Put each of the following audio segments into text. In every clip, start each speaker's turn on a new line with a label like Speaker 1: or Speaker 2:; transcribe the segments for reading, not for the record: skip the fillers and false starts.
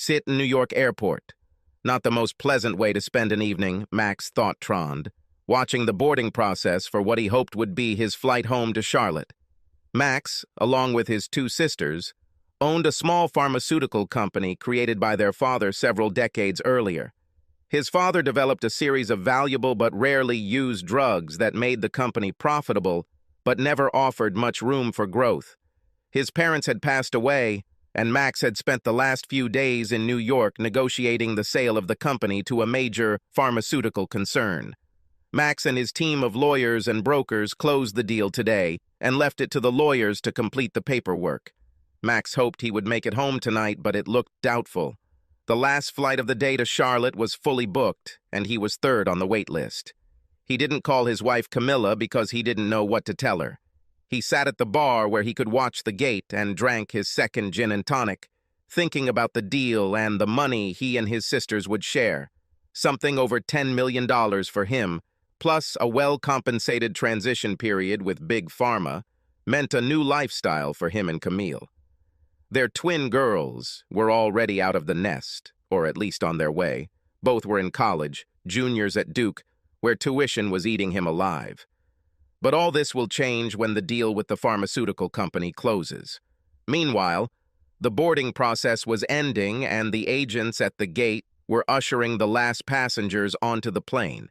Speaker 1: Sit in New York airport. Not the most pleasant way to spend an evening, Max thought-troned, watching the boarding process for what he hoped would be his flight home to Charlotte. Max, along with his two sisters, owned a small pharmaceutical company created by their father several decades earlier. His father developed a series of valuable but rarely used drugs that made the company profitable but never offered much room for growth. His parents had passed away, and Max had spent the last few days in New York negotiating the sale of the company to a major pharmaceutical concern. Max and his team of lawyers and brokers closed the deal today and left it to the lawyers to complete the paperwork. Max hoped he would make it home tonight, but it looked doubtful. The last flight of the day to Charlotte was fully booked, and he was third on the wait list. He didn't call his wife Camilla because he didn't know what to tell her. He sat at the bar where he could watch the gate and drank his second gin and tonic, thinking about the deal and the money he and his sisters would share. Something over $10 million for him, plus a well-compensated transition period with Big Pharma, meant a new lifestyle for him and Camille. Their twin girls were already out of the nest, or at least on their way. Both were in college, juniors at Duke, where tuition was eating him alive. But all this will change when the deal with the pharmaceutical company closes. Meanwhile, the boarding process was ending and the agents at the gate were ushering the last passengers onto the plane.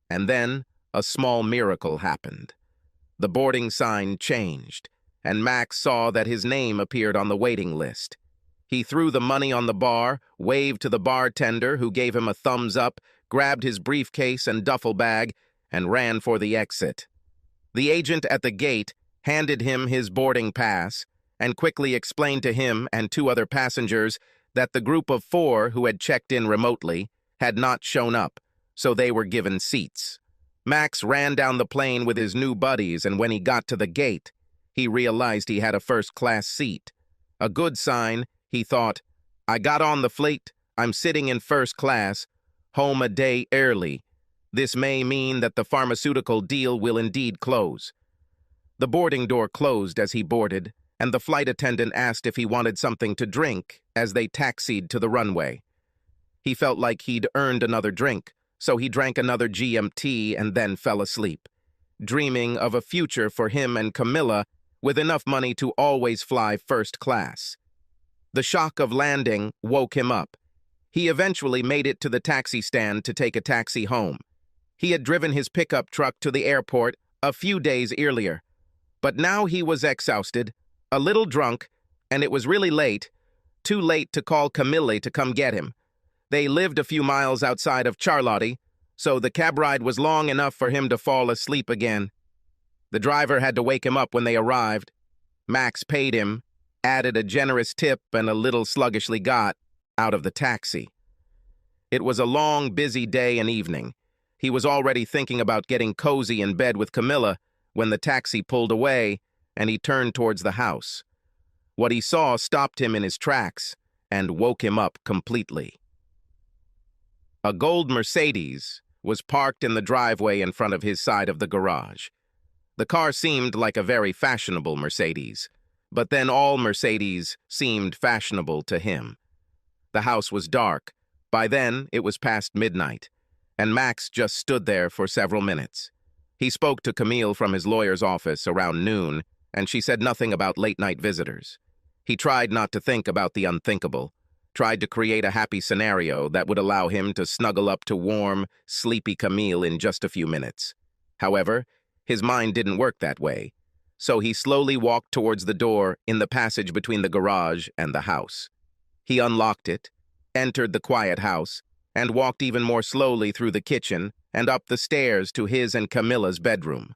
Speaker 1: And then a small miracle happened. The boarding sign changed, and Max saw that his name appeared on the waiting list. He threw the money on the bar, waved to the bartender who gave him a thumbs up, grabbed his briefcase and duffel bag, and ran for the exit. The agent at the gate handed him his boarding pass and quickly explained to him and two other passengers that the group of 4 who had checked in remotely had not shown up, so they were given seats. Max ran down the plane with his new buddies, and when he got to the gate, he realized he had a first-class seat. A good sign, he thought. I got on the flight, I'm sitting in first class, home a day early. This may mean that the pharmaceutical deal will indeed close. The boarding door closed as he boarded, and the flight attendant asked if he wanted something to drink as they taxied to the runway. He felt like he'd earned another drink, so he drank another GMT and then fell asleep, dreaming of a future for him and Camilla with enough money to always fly first class. The shock of landing woke him up. He eventually made it to the taxi stand to take a taxi home. He had driven his pickup truck to the airport a few days earlier, but now he was exhausted, a little drunk, and it was really late, too late to call Camille to come get him. They lived a few miles outside of Charlotte, so the cab ride was long enough for him to fall asleep again. The driver had to wake him up when they arrived. Max paid him, added a generous tip, and a little sluggishly got out of the taxi. It was a long, busy day and evening. He was already thinking about getting cozy in bed with Camilla when the taxi pulled away and he turned towards the house. What he saw stopped him in his tracks and woke him up completely. A gold Mercedes was parked in the driveway in front of his side of the garage. The car seemed like a very fashionable Mercedes, but then all Mercedes seemed fashionable to him. The house was dark. By then, it was past midnight, and Max just stood there for several minutes. He spoke to Camille from his lawyer's office around noon, and she said nothing about late-night visitors. He tried not to think about the unthinkable, tried to create a happy scenario that would allow him to snuggle up to warm, sleepy Camille in just a few minutes. However, his mind didn't work that way, so he slowly walked towards the door in the passage between the garage and the house. He unlocked it, entered the quiet house, and walked even more slowly through the kitchen and up the stairs to his and Camilla's bedroom.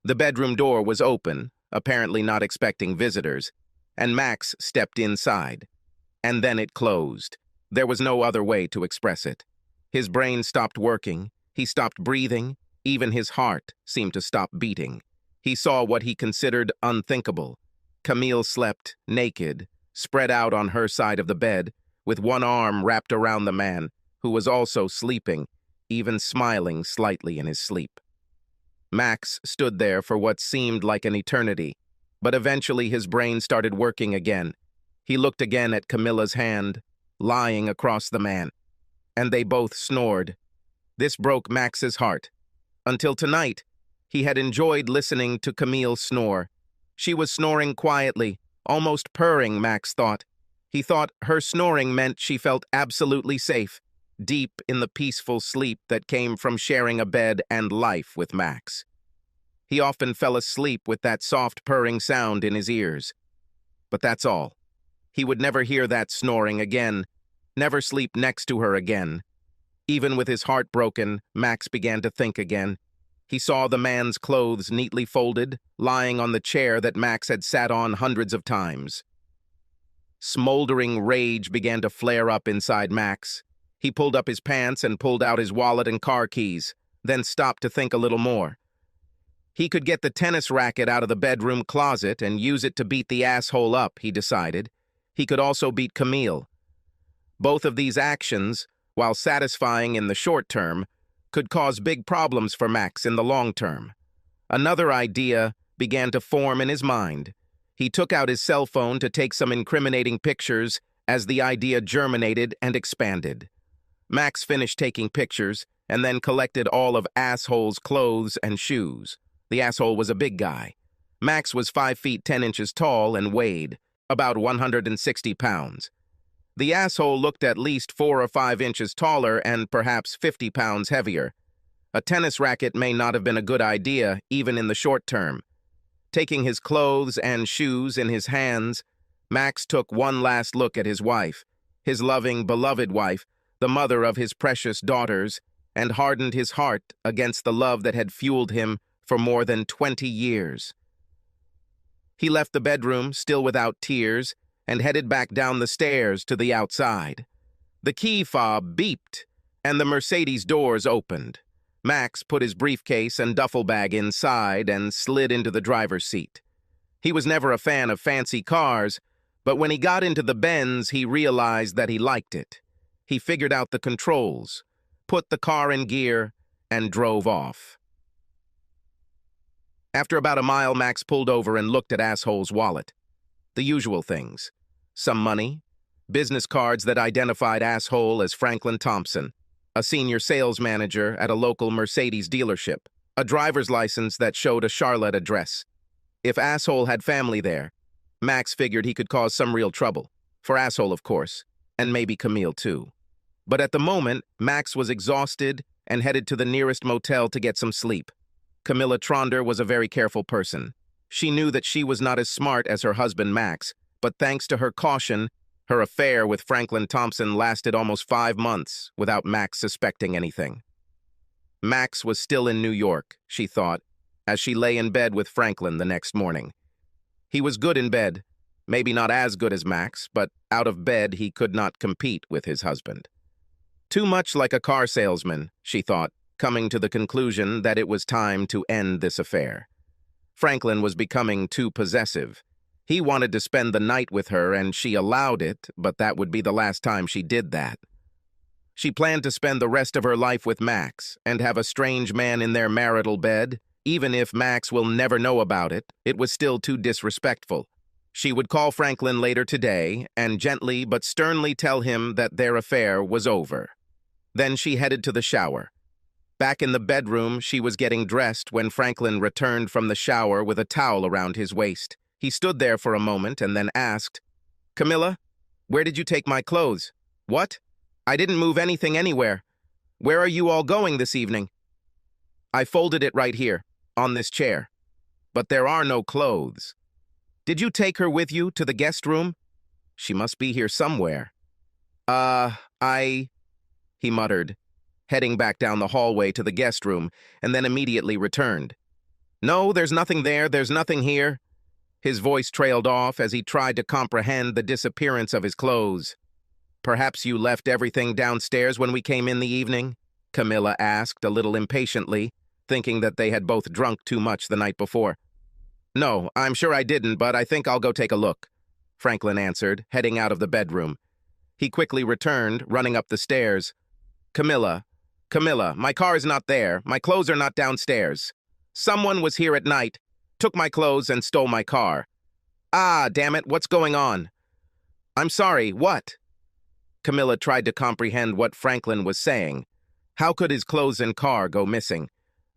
Speaker 1: The bedroom door was open, apparently not expecting visitors, and Max stepped inside. And then it closed. There was no other way to express it. His brain stopped working, he stopped breathing, even his heart seemed to stop beating. He saw what he considered unthinkable. Camille slept, naked, spread out on her side of the bed, with one arm wrapped around the man, who was also sleeping, even smiling slightly in his sleep. Max stood there for what seemed like an eternity, but eventually his brain started working again. He looked again at Camilla's hand, lying across the man, and they both snored. This broke Max's heart. Until tonight, he had enjoyed listening to Camille snore. She was snoring quietly, almost purring, Max thought. He thought her snoring meant she felt absolutely safe, deep in the peaceful sleep that came from sharing a bed and life with Max. He often fell asleep with that soft purring sound in his ears. But that's all. He would never hear that snoring again, never sleep next to her again. Even with his heart broken, Max began to think again. He saw the man's clothes neatly folded, lying on the chair that Max had sat on hundreds of times. Smoldering rage began to flare up inside Max. He pulled up his pants and pulled out his wallet and car keys, then stopped to think a little more. He could get the tennis racket out of the bedroom closet and use it to beat the asshole up, he decided. He could also beat Camille. Both of these actions, while satisfying in the short term, could cause big problems for Max in the long term. Another idea began to form in his mind. He took out his cell phone to take some incriminating pictures as the idea germinated and expanded. Max finished taking pictures and then collected all of Asshole's clothes and shoes. The asshole was a big guy. Max was 5 feet 10 inches tall and weighed about 160 pounds. The asshole looked at least 4 or 5 inches taller and perhaps 50 pounds heavier. A tennis racket may not have been a good idea, even in the short term. Taking his clothes and shoes in his hands, Max took one last look at his wife, his loving, beloved wife, the mother of his precious daughters, and hardened his heart against the love that had fueled him for more than 20 years. He left the bedroom, still without tears, and headed back down the stairs to the outside. The key fob beeped, and the Mercedes doors opened. Max put his briefcase and duffel bag inside and slid into the driver's seat. He was never a fan of fancy cars, but when he got into the Benz, he realized that he liked it. He figured out the controls, put the car in gear, and drove off. After about a mile, Max pulled over and looked at Asshole's wallet. The usual things. Some money, business cards that identified Asshole as Franklin Thompson, a senior sales manager at a local Mercedes dealership, a driver's license that showed a Charlotte address. If Asshole had family there, Max figured he could cause some real trouble. For Asshole, of course, and maybe Camille too. But at the moment, Max was exhausted and headed to the nearest motel to get some sleep. Camilla Tronder was a very careful person. She knew that she was not as smart as her husband Max, but thanks to her caution, her affair with Franklin Thompson lasted almost 5 months without Max suspecting anything. Max was still in New York, she thought, as she lay in bed with Franklin the next morning. He was good in bed, maybe not as good as Max, but out of bed he could not compete with his husband. Too much like a car salesman, she thought, coming to the conclusion that it was time to end this affair. Franklin was becoming too possessive. He wanted to spend the night with her, and she allowed it, but that would be the last time she did that. She planned to spend the rest of her life with Max and have a strange man in their marital bed. Even if Max will never know about it, it was still too disrespectful. She would call Franklin later today and gently but sternly tell him that their affair was over. Then she headed to the shower. Back in the bedroom, she was getting dressed when Franklin returned from the shower with a towel around his waist. He stood there for a moment and then asked, "Camilla, where did you take my clothes?" "What? I didn't move anything anywhere. Where are you all going this evening?" "I folded it right here, on this chair. But there are no clothes." "Did you take her with you to the guest room?" "She must be here somewhere." He muttered, heading back down the hallway to the guest room, and then immediately returned. "No, there's nothing there, there's nothing here." His voice trailed off as he tried to comprehend the disappearance of his clothes. "Perhaps you left everything downstairs when we came in the evening?" Camilla asked a little impatiently, thinking that they had both drunk too much the night before. "No, I'm sure I didn't, but I think I'll go take a look," Franklin answered, heading out of the bedroom. He quickly returned, running up the stairs. Camilla, my car is not there. My clothes are not downstairs. Someone was here at night, took my clothes and stole my car. Ah, damn it, what's going on?" "I'm sorry, what?" Camilla tried to comprehend what Franklin was saying. How could his clothes and car go missing?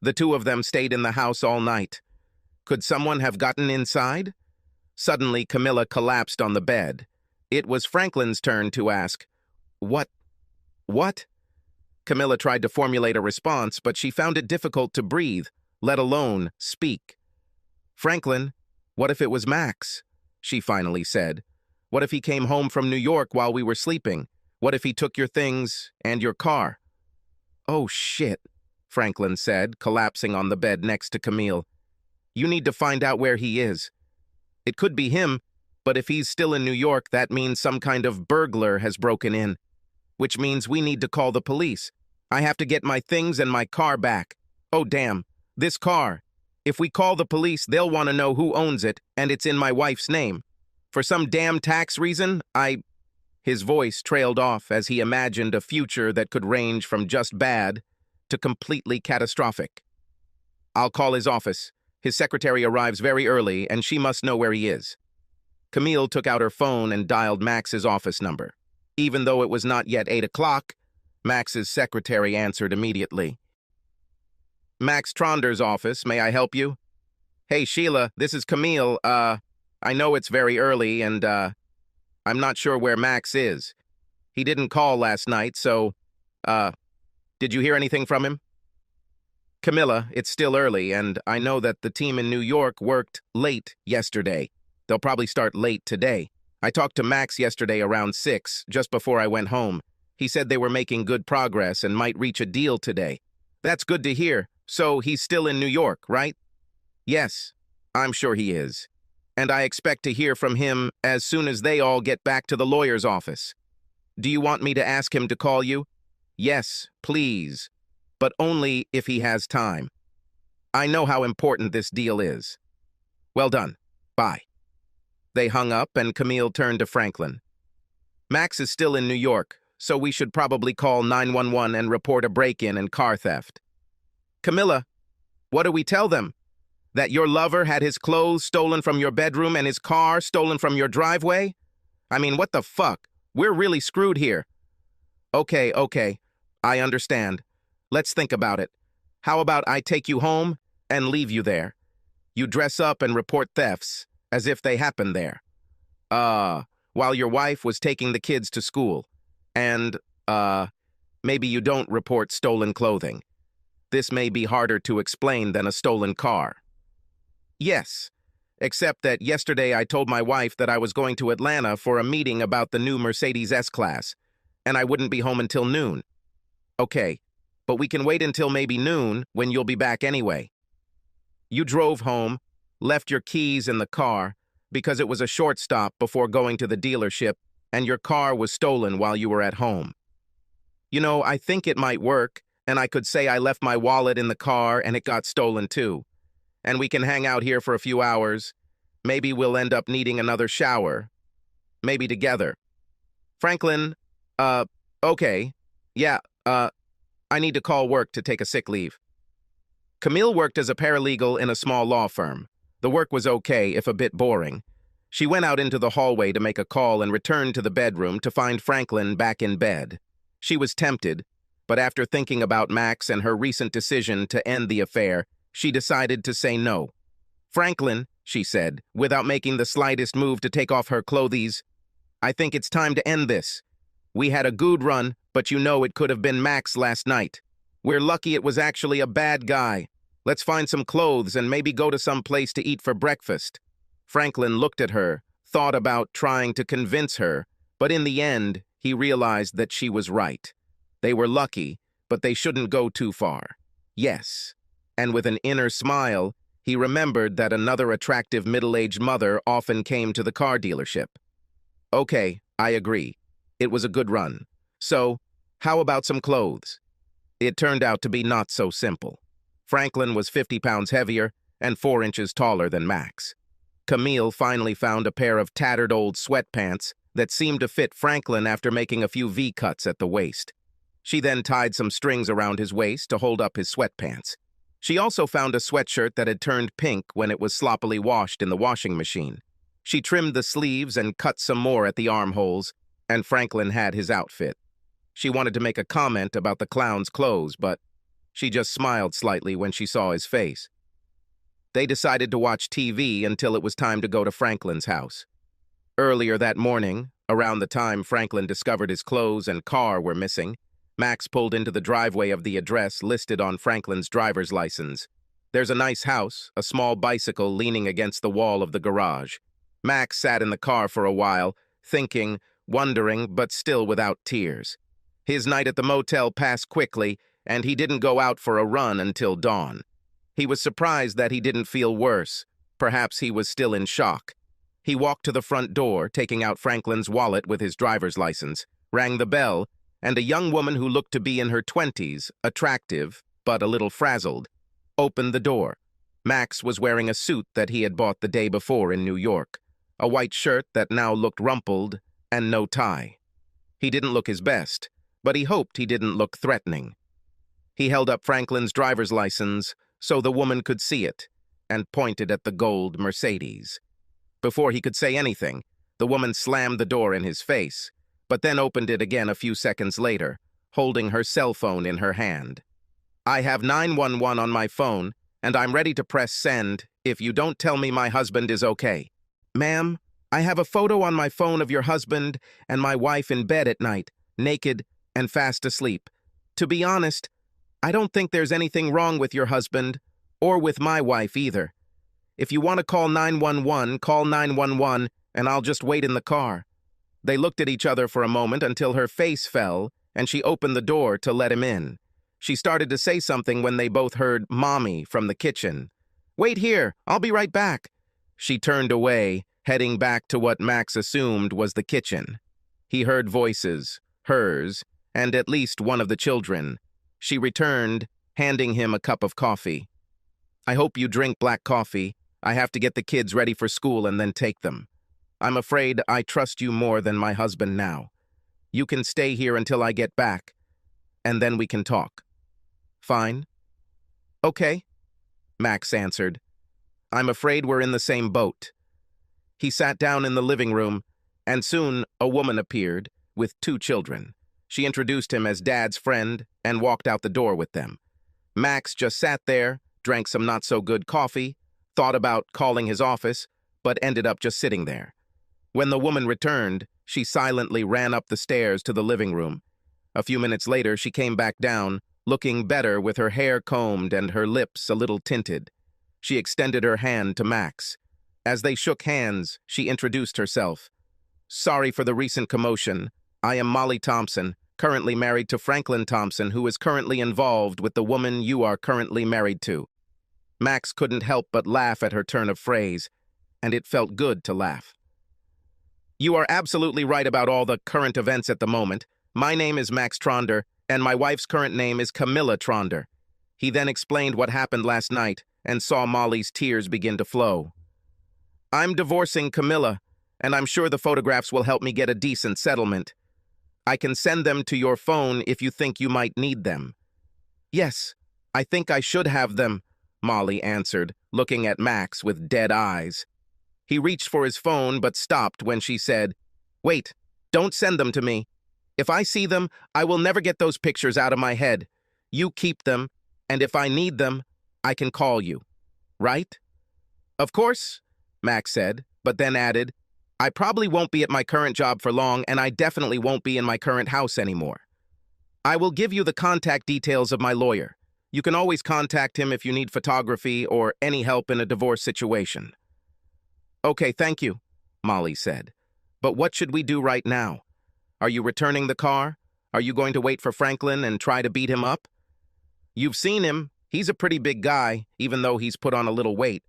Speaker 1: The two of them stayed in the house all night. Could someone have gotten inside? Suddenly, Camilla collapsed on the bed. It was Franklin's turn to ask, "What? What?" Camilla tried to formulate a response, but she found it difficult to breathe, let alone speak. "Franklin, what if it was Max?" she finally said. "What if he came home from New York while we were sleeping? What if he took your things and your car?" "Oh, shit," Franklin said, collapsing on the bed next to Camille. "You need to find out where he is. It could be him, but if he's still in New York, that means some kind of burglar has broken in, which means we need to call the police. I have to get my things and my car back. Oh, damn, this car. If we call the police, they'll want to know who owns it, and it's in my wife's name. For some damn tax reason, His voice trailed off as he imagined a future that could range from just bad to completely catastrophic. "I'll call his office. His secretary arrives very early, and she must know where he is." Camille took out her phone and dialed Max's office number. Even though it was not yet 8 o'clock, Max's secretary answered immediately. "Max Tronder's office, may I help you?" "Hey, Sheila, this is Camille. I know it's very early, and, I'm not sure where Max is. He didn't call last night, so, did you hear anything from him?" "Camilla, it's still early, and I know that the team in New York worked late yesterday. They'll probably start late today. I talked to Max yesterday around 6, just before I went home. He said they were making good progress and might reach a deal today." "That's good to hear. So he's still in New York, right?" "Yes, I'm sure he is. And I expect to hear from him as soon as they all get back to the lawyer's office. Do you want me to ask him to call you?" "Yes, please. But only if he has time. I know how important this deal is." "Well done. Bye." They hung up, and Camille turned to Franklin. "Max is still in New York, so we should probably call 911 and report a break-in and car theft." "Camilla, what do we tell them? That your lover had his clothes stolen from your bedroom and his car stolen from your driveway? I mean, what the fuck? We're really screwed here." Okay, I understand. Let's think about it. How about I take you home and leave you there? You dress up and report thefts as if they happened there. While your wife was taking the kids to school. And, maybe you don't report stolen clothing. This may be harder to explain than a stolen car." "Yes, except that yesterday I told my wife that I was going to Atlanta for a meeting about the new Mercedes S-Class, and I wouldn't be home until noon." "Okay, but we can wait until maybe noon when you'll be back anyway." "You drove home, left your keys in the car, because it was a short stop before going to the dealership, and your car was stolen while you were at home." "You know, I think it might work, and I could say I left my wallet in the car and it got stolen too. And we can hang out here for a few hours. Maybe we'll end up needing another shower. Maybe together." "Franklin, okay. Yeah, I need to call work to take a sick leave." Camille worked as a paralegal in a small law firm. The work was okay, if a bit boring. She went out into the hallway to make a call and returned to the bedroom to find Franklin back in bed. She was tempted, but after thinking about Max and her recent decision to end the affair, she decided to say no. "Franklin," she said, without making the slightest move to take off her clothes, "I think it's time to end this. We had a good run, but you know it could have been Max last night. We're lucky it was actually a bad guy. Let's find some clothes and maybe go to some place to eat for breakfast." Franklin looked at her, thought about trying to convince her, but in the end, he realized that she was right. They were lucky, but they shouldn't go too far. Yes. And with an inner smile, he remembered that another attractive middle-aged mother often came to the car dealership. "Okay, I agree. It was a good run. So, how about some clothes?" It turned out to be not so simple. Franklin was 50 pounds heavier and 4 inches taller than Max. Camille finally found a pair of tattered old sweatpants that seemed to fit Franklin after making a few V-cuts at the waist. She then tied some strings around his waist to hold up his sweatpants. She also found a sweatshirt that had turned pink when it was sloppily washed in the washing machine. She trimmed the sleeves and cut some more at the armholes, and Franklin had his outfit. She wanted to make a comment about the clown's clothes, but she just smiled slightly when she saw his face. They decided to watch TV until it was time to go to Franklin's house. Earlier that morning, around the time Franklin discovered his clothes and car were missing, Max pulled into the driveway of the address listed on Franklin's driver's license. There's a nice house, a small bicycle leaning against the wall of the garage. Max sat in the car for a while, thinking, wondering, but still without tears. His night at the motel passed quickly, and he didn't go out for a run until dawn. He was surprised that he didn't feel worse. Perhaps he was still in shock. He walked to the front door, taking out Franklin's wallet with his driver's license, rang the bell, and a young woman who looked to be in her 20s, attractive, but a little frazzled, opened the door. Max was wearing a suit that he had bought the day before in New York, a white shirt that now looked rumpled, and no tie. He didn't look his best, but he hoped he didn't look threatening. He held up Franklin's driver's license so the woman could see it, and pointed at the gold Mercedes. Before he could say anything, the woman slammed the door in his face, but then opened it again a few seconds later, holding her cell phone in her hand. "I have 911 on my phone, and I'm ready to press send if you don't tell me my husband is okay." "Ma'am, I have a photo on my phone of your husband and my wife in bed at night, naked and fast asleep. To be honest, I don't think there's anything wrong with your husband, or with my wife either. If you want to call 911, call 911, and I'll just wait in the car." They looked at each other for a moment until her face fell, and she opened the door to let him in. She started to say something when they both heard "Mommy" from the kitchen. "Wait here, I'll be right back." She turned away, heading back to what Max assumed was the kitchen. He heard voices, hers, and at least one of the children. She returned, handing him a cup of coffee. "I hope you drink black coffee. I have to get the kids ready for school and then take them. I'm afraid I trust you more than my husband now. You can stay here until I get back, and then we can talk." "Fine." "Okay," Max answered. "I'm afraid we're in the same boat." He sat down in the living room, and soon a woman appeared with 2 children. She introduced him as Dad's friend and walked out the door with them. Max just sat there, drank some not-so-good coffee, thought about calling his office, but ended up just sitting there. When the woman returned, she silently ran up the stairs to the living room. A few minutes later, she came back down, looking better with her hair combed and her lips a little tinted. She extended her hand to Max. As they shook hands, she introduced herself. "Sorry for the recent commotion. I am Molly Thompson, currently married to Franklin Thompson, who is currently involved with the woman you are currently married to." Max couldn't help but laugh at her turn of phrase, and it felt good to laugh. "You are absolutely right about all the current events at the moment. My name is Max Tronder, and my wife's current name is Camilla Tronder." He then explained what happened last night and saw Molly's tears begin to flow. "I'm divorcing Camilla, and I'm sure the photographs will help me get a decent settlement. I can send them to your phone if you think you might need them." "Yes, I think I should have them," Molly answered, looking at Max with dead eyes. He reached for his phone but stopped when she said, "Wait, don't send them to me. If I see them, I will never get those pictures out of my head. You keep them, and if I need them, I can call you. Right?" "Of course," Max said, but then added, "I probably won't be at my current job for long, and I definitely won't be in my current house anymore. I will give you the contact details of my lawyer. You can always contact him if you need photography or any help in a divorce situation." "Okay, thank you," Molly said. "But what should we do right now? Are you returning the car? Are you going to wait for Franklin and try to beat him up? You've seen him. He's a pretty big guy, even though he's put on a little weight.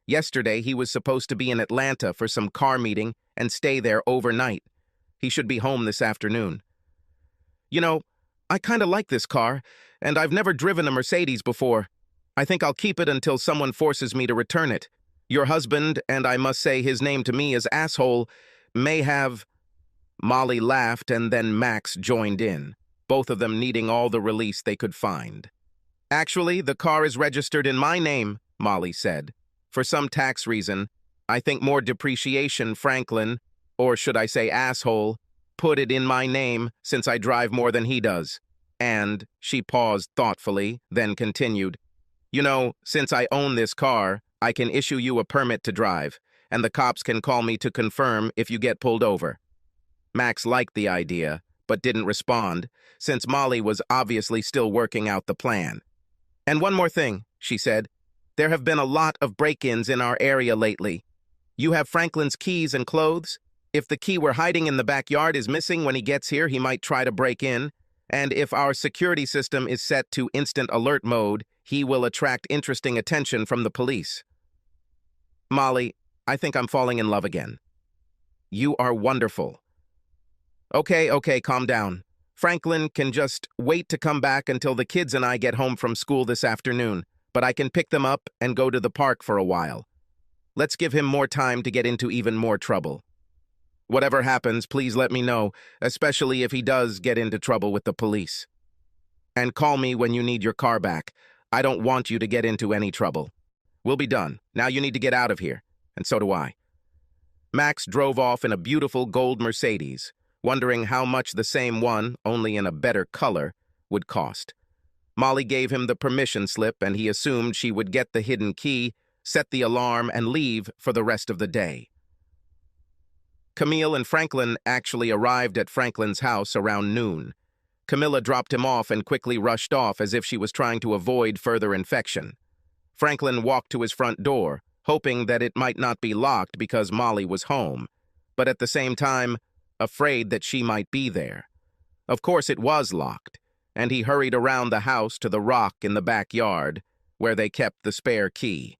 Speaker 1: Yesterday, he was supposed to be in Atlanta for some car meeting and stay there overnight. He should be home this afternoon. You know, I kind of like this car, and I've never driven a Mercedes before. I think I'll keep it until someone forces me to return it. Your husband, and I must say his name to me is asshole, may have—" Molly laughed, and then Max joined in, both of them needing all the release they could find. "Actually, the car is registered in my name," Molly said. "For some tax reason, I think more depreciation Franklin, or should I say asshole, put it in my name since I drive more than he does. And she paused thoughtfully, then continued, you know, since I own this car, I can issue you a permit to drive, and the cops can call me to confirm if you get pulled over. Max liked the idea, but didn't respond, since Molly was obviously still working out the plan. And one more thing, she said. There have been a lot of break-ins in our area lately. You have Franklin's keys and clothes. If the key we're hiding in the backyard is missing when he gets here, he might try to break in. And if our security system is set to instant alert mode, he will attract interesting attention from the police. Molly, I think I'm falling in love again. You are wonderful. Okay, calm down. Franklin can just wait to come back until the kids and I get home from school this afternoon, but I can pick them up and go to the park for a while. Let's give him more time to get into even more trouble. Whatever happens, please let me know, especially if he does get into trouble with the police. And call me when you need your car back. I don't want you to get into any trouble. We'll be done. Now you need to get out of here, and so do I. Max drove off in a beautiful gold Mercedes, wondering how much the same one, only in a better color, would cost. Molly gave him the permission slip, and he assumed she would get the hidden key, set the alarm, and leave for the rest of the day. Camille and Franklin actually arrived at Franklin's house around noon. Camilla dropped him off and quickly rushed off as if she was trying to avoid further infection. Franklin walked to his front door, hoping that it might not be locked because Molly was home, but at the same time, afraid that she might be there. Of course it was locked, and he hurried around the house to the rock in the backyard, where they kept the spare key.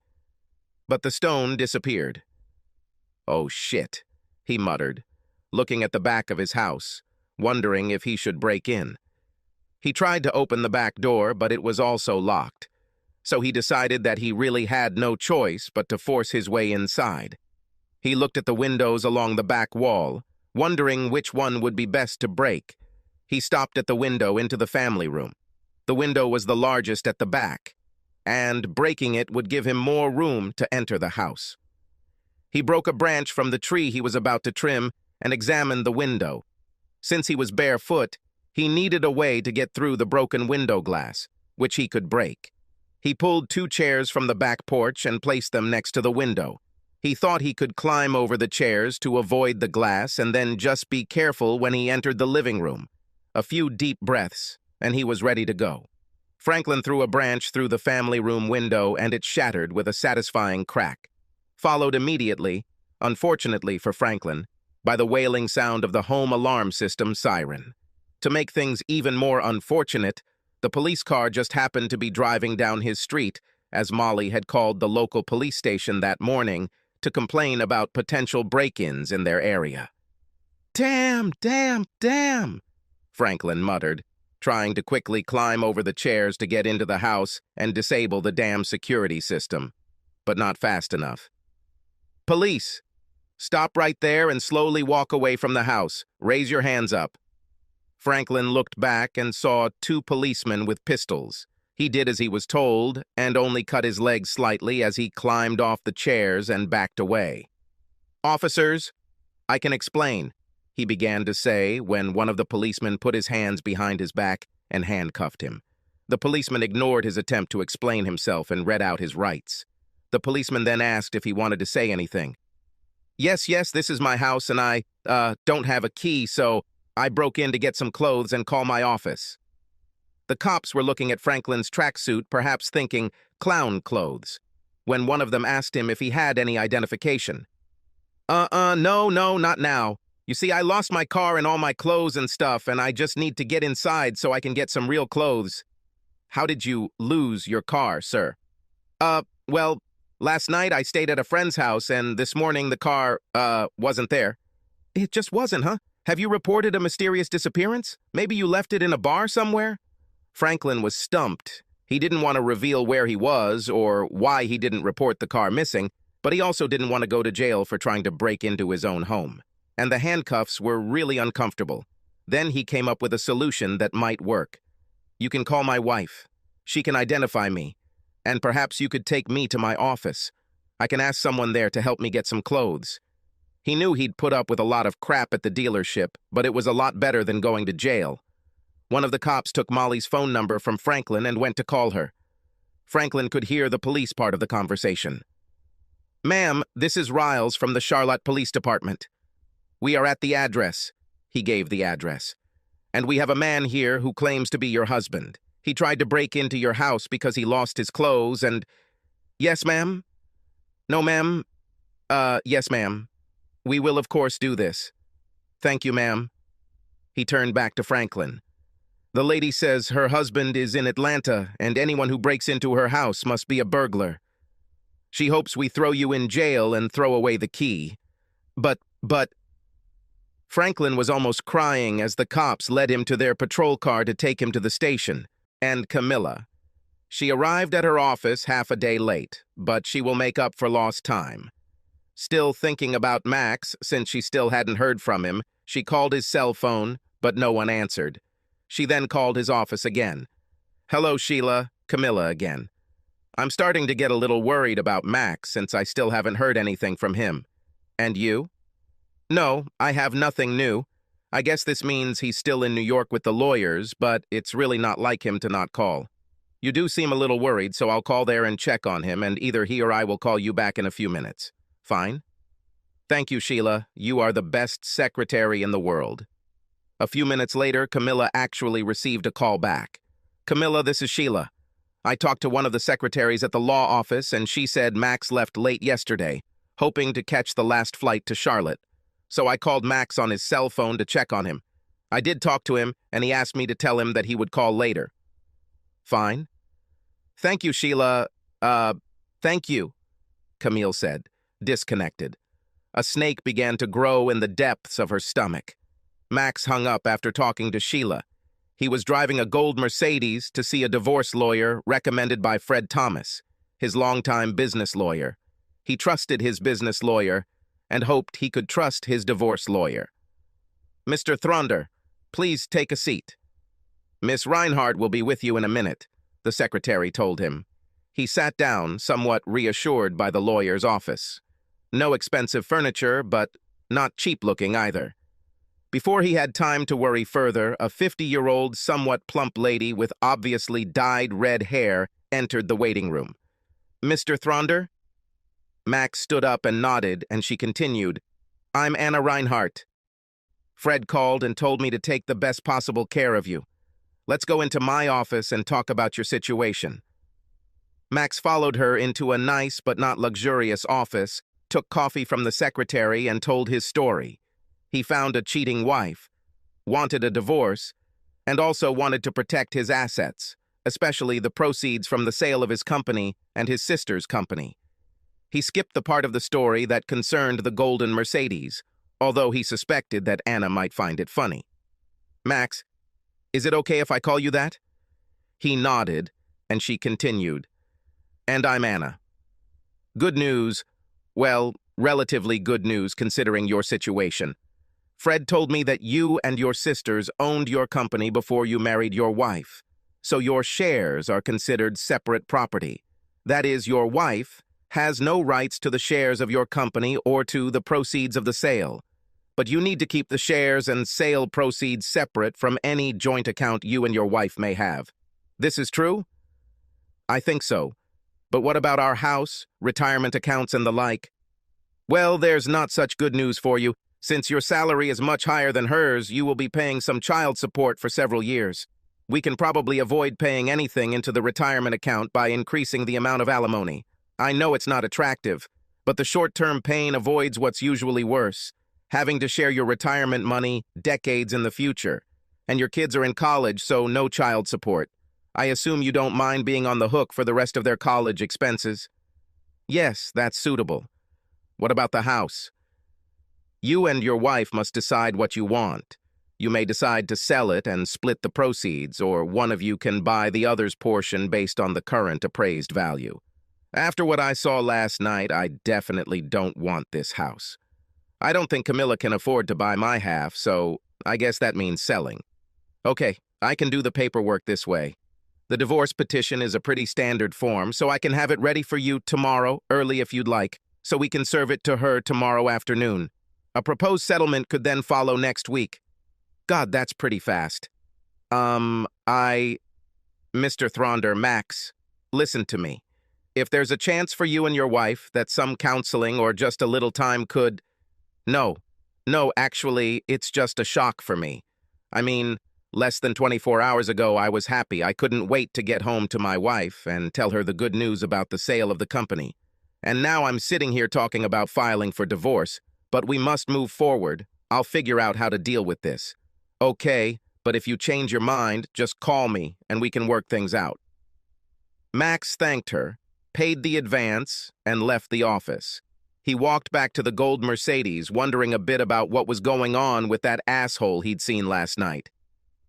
Speaker 1: But the stone disappeared. Oh shit, he muttered, looking at the back of his house, wondering if he should break in. He tried to open the back door, but it was also locked, so he decided that he really had no choice but to force his way inside. He looked at the windows along the back wall, wondering which one would be best to break. He stopped at the window into the family room. The window was the largest at the back, and breaking it would give him more room to enter the house. He broke a branch from the tree he was about to trim and examined the window. Since he was barefoot, he needed a way to get through the broken window glass, which he could break. He pulled 2 chairs from the back porch and placed them next to the window. He thought he could climb over the chairs to avoid the glass and then just be careful when he entered the living room. A few deep breaths, and he was ready to go. Franklin threw a branch through the family room window and it shattered with a satisfying crack, followed immediately, unfortunately for Franklin, by the wailing sound of the home alarm system siren. To make things even more unfortunate, the police car just happened to be driving down his street, as Molly had called the local police station that morning to complain about potential break-ins in their area. Damn, Franklin muttered, trying to quickly climb over the chairs to get into the house and disable the damn security system, but not fast enough. Police! Stop right there and slowly walk away from the house. Raise your hands up. Franklin looked back and saw 2 policemen with pistols. He did as he was told and only cut his legs slightly as he climbed off the chairs and backed away. Officers, I can explain, he began to say when one of the policemen put his hands behind his back and handcuffed him. The policeman ignored his attempt to explain himself and read out his rights. The policeman then asked if he wanted to say anything. Yes, this is my house and I, don't have a key, so I broke in to get some clothes and call my office. The cops were looking at Franklin's tracksuit, perhaps thinking clown clothes, when one of them asked him if he had any identification. No, not now. You see, I lost my car and all my clothes and stuff, and I just need to get inside so I can get some real clothes. How did you lose your car, sir? Well, last night I stayed at a friend's house, and this morning the car, wasn't there. It just wasn't, huh? Have you reported a mysterious disappearance? Maybe you left it in a bar somewhere? Franklin was stumped. He didn't want to reveal where he was or why he didn't report the car missing, but he also didn't want to go to jail for trying to break into his own home. And the handcuffs were really uncomfortable. Then he came up with a solution that might work. You can call my wife. She can identify me. And perhaps you could take me to my office. I can ask someone there to help me get some clothes. He knew he'd put up with a lot of crap at the dealership, but it was a lot better than going to jail. One of the cops took Molly's phone number from Franklin and went to call her. Franklin could hear the police part of the conversation. "Ma'am, this is Riles from the Charlotte Police Department. We are at the address." He gave the address. "And we have a man here who claims to be your husband. He tried to break into your house because he lost his clothes and—" "Yes, ma'am?" "No, ma'am." Yes, ma'am. We will, of course, do this." "Thank you, ma'am." He turned back to Franklin. "The lady says her husband is in Atlanta, and anyone who breaks into her house must be a burglar. She hopes we throw you in jail and throw away the key. But... Franklin was almost crying as the cops led him to their patrol car to take him to the station. And Camilla. She arrived at her office half a day late, but she will make up for lost time. Still thinking about Max, since she still hadn't heard from him, she called his cell phone, but no one answered. She then called his office again. "Hello, Sheila," Camilla again. "I'm starting to get a little worried about Max since I still haven't heard anything from him. And you?" "No, I have nothing new. I guess this means he's still in New York with the lawyers, but it's really not like him to not call. You do seem a little worried, so I'll call there and check on him, and either he or I will call you back in a few minutes. Fine?" "Thank you, Sheila. You are the best secretary in the world." A few minutes later, Camilla actually received a call back. "Camilla, this is Sheila. I talked to one of the secretaries at the law office, and she said Max left late yesterday, hoping to catch the last flight to Charlotte. So I called Max on his cell phone to check on him. I did talk to him, and he asked me to tell him that he would call later." "Fine." "Thank you, Sheila. Thank you," Camille said, disconnected. A snake began to grow in the depths of her stomach. Max hung up after talking to Sheila. He was driving a gold Mercedes to see a divorce lawyer recommended by Fred Thomas, his longtime business lawyer. He trusted his business lawyer and hoped he could trust his divorce lawyer. "Mr. Thronder, please take a seat." "Miss Reinhardt will be with you in a minute," the secretary told him. He sat down, somewhat reassured by the lawyer's office. No expensive furniture, but not cheap-looking either. Before he had time to worry further, a 50-year-old, somewhat plump lady with obviously dyed red hair entered the waiting room. "Mr. Thronder?" Max stood up and nodded, and she continued, "I'm Anna Reinhardt. Fred called and told me to take the best possible care of you. Let's go into my office and talk about your situation." Max followed her into a nice but not luxurious office, took coffee from the secretary, and told his story. He found a cheating wife, wanted a divorce, and also wanted to protect his assets, especially the proceeds from the sale of his company and his sister's company. He skipped the part of the story that concerned the golden Mercedes, although he suspected that Anna might find it funny. "Max, is it okay if I call you that?" He nodded, and she continued, "And I'm Anna. Good news, well, relatively good news considering your situation. Fred told me that you and your sisters owned your company before you married your wife, so your shares are considered separate property. That is, your wife has no rights to the shares of your company or to the proceeds of the sale. But you need to keep the shares and sale proceeds separate from any joint account you and your wife may have. This is true?" "I think so. But what about our house, retirement accounts, and the like?" "Well, there's not such good news for you. Since your salary is much higher than hers, you will be paying some child support for several years. We can probably avoid paying anything into the retirement account by increasing the amount of alimony. I know it's not attractive, but the short-term pain avoids what's usually worse, having to share your retirement money decades in the future. And your kids are in college, so no child support. I assume you don't mind being on the hook for the rest of their college expenses?" "Yes, that's suitable. What about the house?" "You and your wife must decide what you want. You may decide to sell it and split the proceeds, or one of you can buy the other's portion based on the current appraised value. After what I saw last night, I definitely don't want this house. I don't think Camilla can afford to buy my half, so I guess that means selling. Okay, I can do the paperwork this way. The divorce petition is a pretty standard form, so I can have it ready for you tomorrow, early if you'd like, so we can serve it to her tomorrow afternoon. A proposed settlement could then follow next week. God, that's pretty fast. Mr. Thronder, Max, listen to me. If there's a chance for you and your wife that some counseling or just a little time could... No, actually, it's just a shock for me. I mean, less than 24 hours ago, I was happy. I couldn't wait to get home to my wife and tell her the good news about the sale of the company. And now I'm sitting here talking about filing for divorce, but we must move forward. I'll figure out how to deal with this. Okay, but if you change your mind, just call me and we can work things out. Max thanked her, paid the advance, and left the office. He walked back to the gold Mercedes, wondering a bit about what was going on with that asshole he'd seen last night.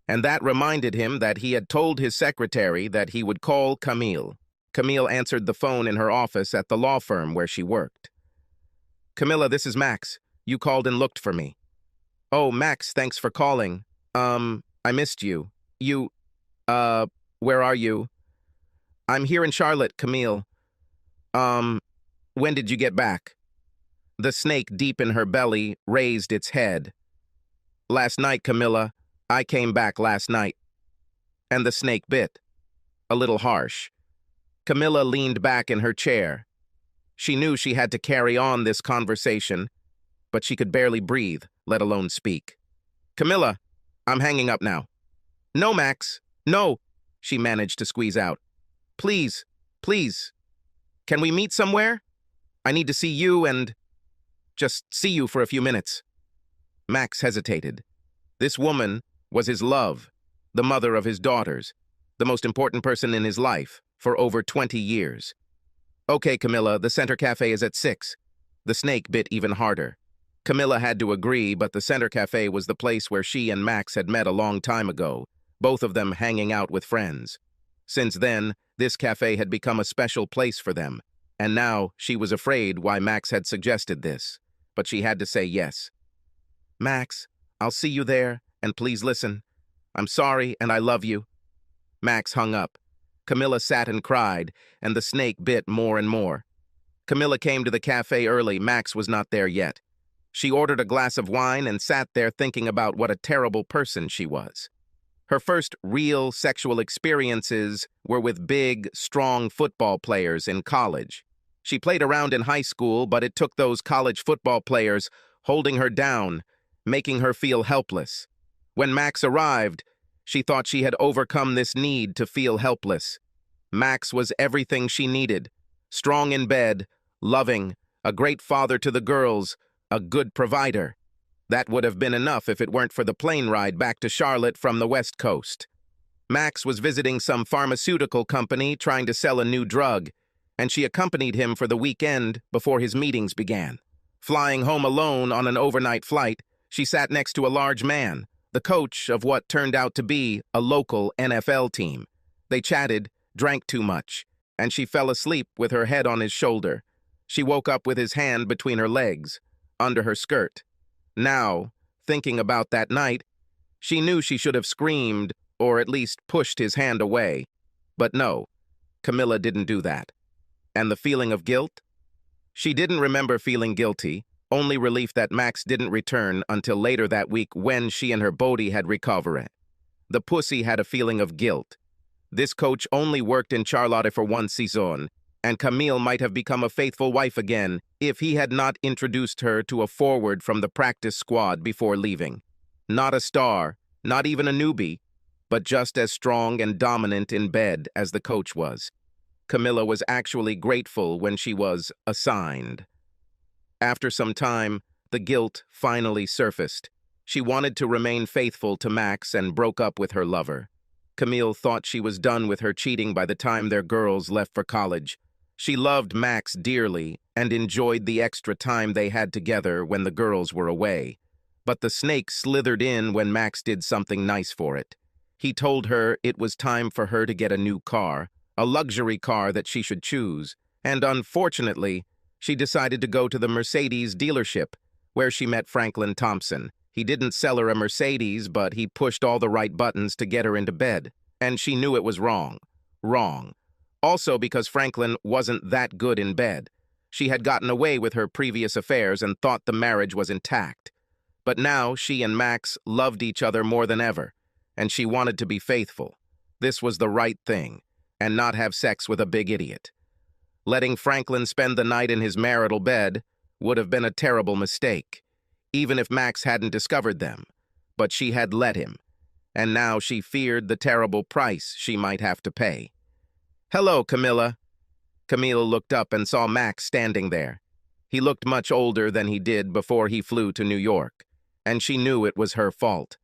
Speaker 1: And that reminded him that he had told his secretary that he would call Camille. Camille answered the phone in her office at the law firm where she worked. Camilla, this is Max. You called and looked for me. Oh, Max, thanks for calling. I missed you. Where are you? I'm here in Charlotte, Camille. When did you get back? The snake deep in her belly raised its head. Last night, Camilla. I came back last night. And the snake bit. A little harsh. Camilla leaned back in her chair. She knew she had to carry on this conversation, but she could barely breathe, let alone speak. Camilla, I'm hanging up now. No, Max, no, she managed to squeeze out. Please, please. Can we meet somewhere? I need to see you and just see you for a few minutes. Max hesitated. This woman was his love, the mother of his daughters, the most important person in his life for over 20 years. Okay, Camilla, the Center Cafe is at 6. The snake bit even harder. Camilla had to agree, but the Center Cafe was the place where she and Max had met a long time ago, both of them hanging out with friends. Since then, this cafe had become a special place for them, and now she was afraid why Max had suggested this, but she had to say yes. Max, I'll see you there, and please listen. I'm sorry, and I love you. Max hung up. Camilla sat and cried, and the snake bit more and more. Camilla came to the cafe early. Max was not there yet. She ordered a glass of wine and sat there thinking about what a terrible person she was. Her first real sexual experiences were with big, strong football players in college. She played around in high school, but it took those college football players holding her down, making her feel helpless. When Max arrived, she thought she had overcome this need to feel helpless. Max was everything she needed. Strong in bed, loving, a great father to the girls, a good provider. That would have been enough if it weren't for the plane ride back to Charlotte from the West Coast. Max was visiting some pharmaceutical company trying to sell a new drug, and she accompanied him for the weekend before his meetings began. Flying home alone on an overnight flight, she sat next to a large man, the coach of what turned out to be a local NFL team. They chatted, drank too much, and she fell asleep with her head on his shoulder. She woke up with his hand between her legs, under her skirt. Now, thinking about that night, she knew she should have screamed or at least pushed his hand away. But no, Camilla didn't do that. And the feeling of guilt? She didn't remember feeling guilty, only relief that Max didn't return until later that week when she and her body had recovered. The pussy had a feeling of guilt. This coach only worked in Charlotte for one season, and Camille might have become a faithful wife again if he had not introduced her to a forward from the practice squad before leaving. Not a star, not even a newbie, but just as strong and dominant in bed as the coach was. Camilla was actually grateful when she was assigned. After some time, the guilt finally surfaced. She wanted to remain faithful to Max and broke up with her lover. Camille thought she was done with her cheating by the time their girls left for college. She loved Max dearly and enjoyed the extra time they had together when the girls were away. But the snake slithered in when Max did something nice for it. He told her it was time for her to get a new car, a luxury car that she should choose, and unfortunately, she decided to go to the Mercedes dealership, where she met Franklin Thompson. He didn't sell her a Mercedes, but he pushed all the right buttons to get her into bed, and she knew it was wrong. Wrong. Also because Franklin wasn't that good in bed. She had gotten away with her previous affairs and thought the marriage was intact. But now she and Max loved each other more than ever, and she wanted to be faithful. This was the right thing, and not have sex with a big idiot. Letting Franklin spend the night in his marital bed would have been a terrible mistake, even if Max hadn't discovered them. But she had let him, and now she feared the terrible price she might have to pay. "Hello, Camilla." Camille looked up and saw Max standing there. He looked much older than he did before he flew to New York, and she knew it was her fault.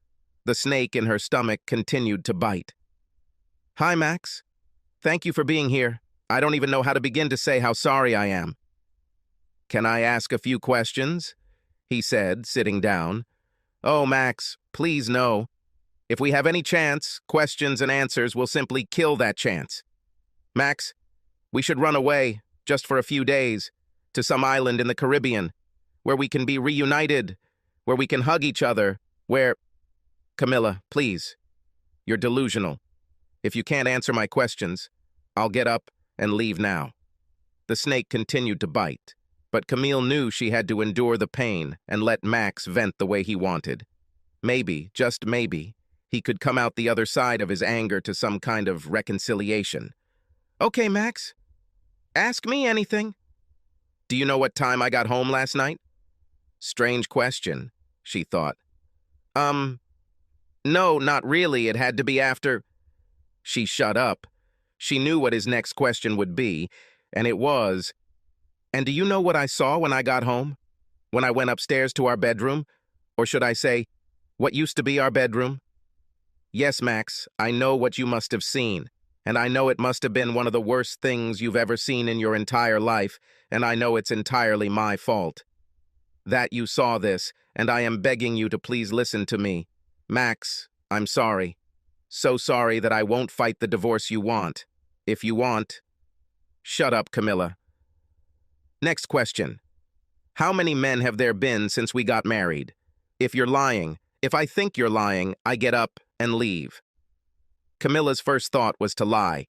Speaker 1: The snake in her stomach continued to bite. "Hi, Max. Thank you for being here. I don't even know how to begin to say how sorry I am." "Can I ask a few questions?" he said, sitting down. "Oh, Max, please no. If we have any chance, questions and answers will simply kill that chance. Max, we should run away, just for a few days, to some island in the Caribbean, where we can be reunited, where we can hug each other, where—" "Camilla, please. You're delusional. If you can't answer my questions, I'll get up and leave now." The snake continued to bite, but Camille knew she had to endure the pain and let Max vent the way he wanted. Maybe, just maybe, he could come out the other side of his anger to some kind of reconciliation. "Okay, Max. Ask me anything." "Do you know what time I got home last night?" Strange question, she thought. No, not really. It had to be after—" She shut up. She knew what his next question would be, and it was, "And do you know what I saw when I got home? When I went upstairs to our bedroom? Or should I say, what used to be our bedroom?" "Yes, Max, I know what you must have seen, and I know it must have been one of the worst things you've ever seen in your entire life, and I know it's entirely my fault. That you saw this, and I am begging you to please listen to me. Max, I'm sorry. So sorry that I won't fight the divorce you want. If you want—" "Shut up, Camilla. Next question. How many men have there been since we got married? If you're lying, if I think you're lying, I get up and leave." Camilla's first thought was to lie.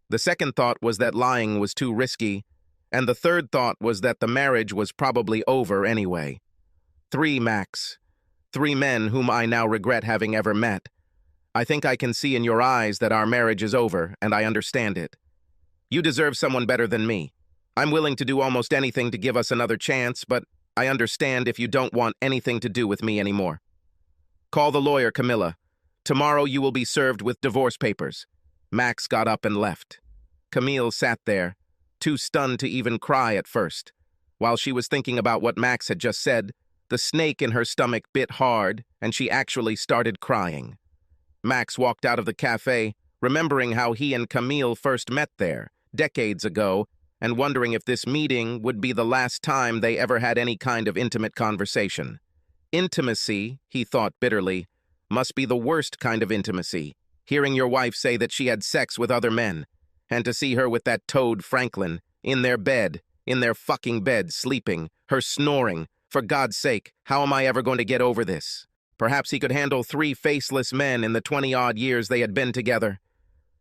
Speaker 1: The second thought was that lying was too risky, and the third thought was that the marriage was probably over anyway. 3, Max. 3 men whom I now regret having ever met. I think I can see in your eyes that our marriage is over, and I understand it. You deserve someone better than me. I'm willing to do almost anything to give us another chance, but I understand if you don't want anything to do with me anymore. Call the lawyer, Camilla. Tomorrow you will be served with divorce papers." Max got up and left. Camille sat there, too stunned to even cry at first. While she was thinking about what Max had just said, the snake in her stomach bit hard, and she actually started crying. Max walked out of the cafe, remembering how he and Camille first met there, decades ago, and wondering if this meeting would be the last time they ever had any kind of intimate conversation. Intimacy, he thought bitterly, must be the worst kind of intimacy, hearing your wife say that she had sex with other men, and to see her with that toad Franklin, in their bed, in their fucking bed, sleeping, her snoring. For God's sake, how am I ever going to get over this? Perhaps he could handle 3 faceless men in the 20-odd years they had been together.